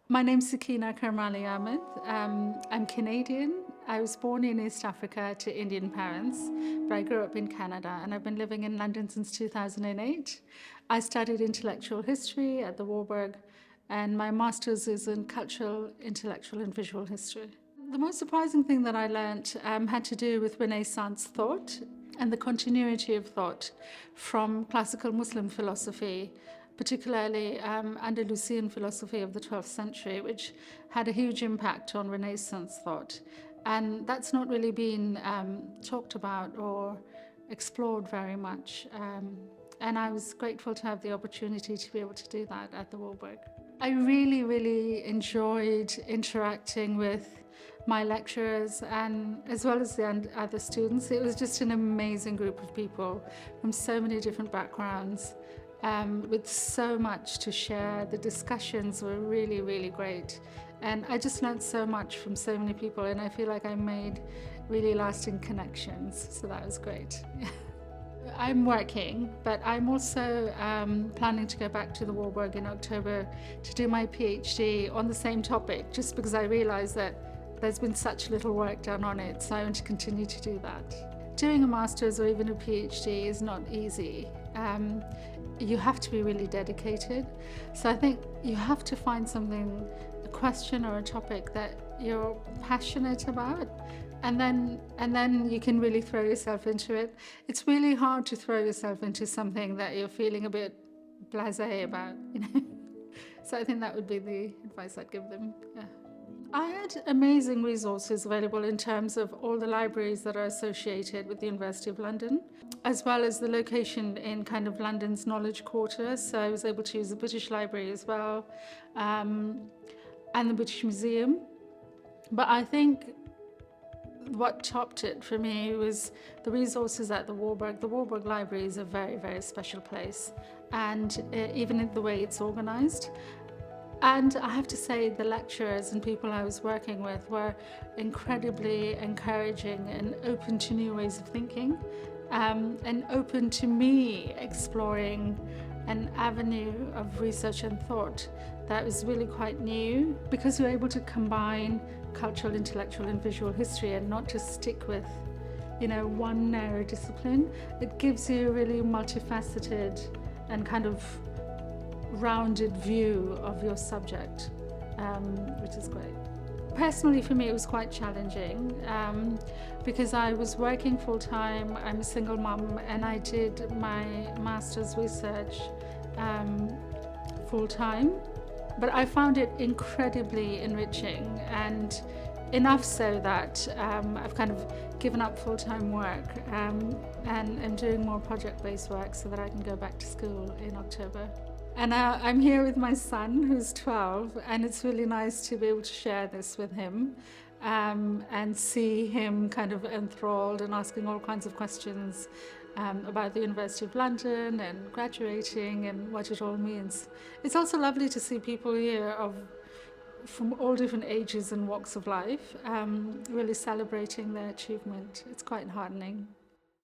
My name's Sikeena Karmali Ahmed. I'm Canadian. I was born in East Africa to Indian parents, but I grew up in Canada and I've been living in London since 2008. I studied intellectual history at the Warburg, and my master's is in cultural, intellectual, and visual history. The most surprising thing that I learned had to do with Renaissance thought and the continuity of thought from classical Muslim philosophy, particularly Andalusian philosophy of the 12th century, which had a huge impact on Renaissance thought. And that's not really been talked about or explored very much. And I was grateful to have the opportunity to be able to do that at the Warburg. I really, really enjoyed interacting with my lecturers and as well as the other students. It was just an amazing group of people from so many different backgrounds with so much to share. The discussions were really, really great. And I just learned so much from so many people, and I feel like I made really lasting connections. So that was great. I'm working, but I'm also planning to go back to the Warburg in October to do my PhD on the same topic, just because I realised that there's been such little work done on it, so I want to continue to do that. Doing a master's or even a PhD is not easy. You have to be really dedicated. So I think you have to find something, a question or a topic that you're passionate about, and then you can really throw yourself into it. It's really hard to throw yourself into something that you're feeling a bit blasé about, you know. So I think that would be the advice I'd give them. Yeah. I had amazing resources available in terms of all the libraries that are associated with the University of London, as well as the location in kind of London's Knowledge Quarter. So I was able to use the British Library as well, and the British Museum. But I think what topped it for me was the resources at the Warburg. The Warburg Library is a very, very special place, and even in the way it's organised. And I have to say the lecturers and people I was working with were incredibly encouraging and open to new ways of thinking, and open to me exploring an avenue of research and thought that was really quite new, because you're able to combine cultural, intellectual and visual history and not just stick with, you know, one narrow discipline. It gives you a really multifaceted and kind of rounded view of your subject, which is great. Personally, for me, it was quite challenging because I was working full-time. I'm a single mum, and I did my master's research full-time. But I found it incredibly enriching, and enough so that I've kind of given up full-time work and am doing more project-based work so that I can go back to school in October. And I'm here with my son, who's 12, and it's really nice to be able to share this with him and see him kind of enthralled and asking all kinds of questions about the University of London and graduating and what it all means. It's also lovely to see people here from all different ages and walks of life really celebrating their achievement. It's quite heartening.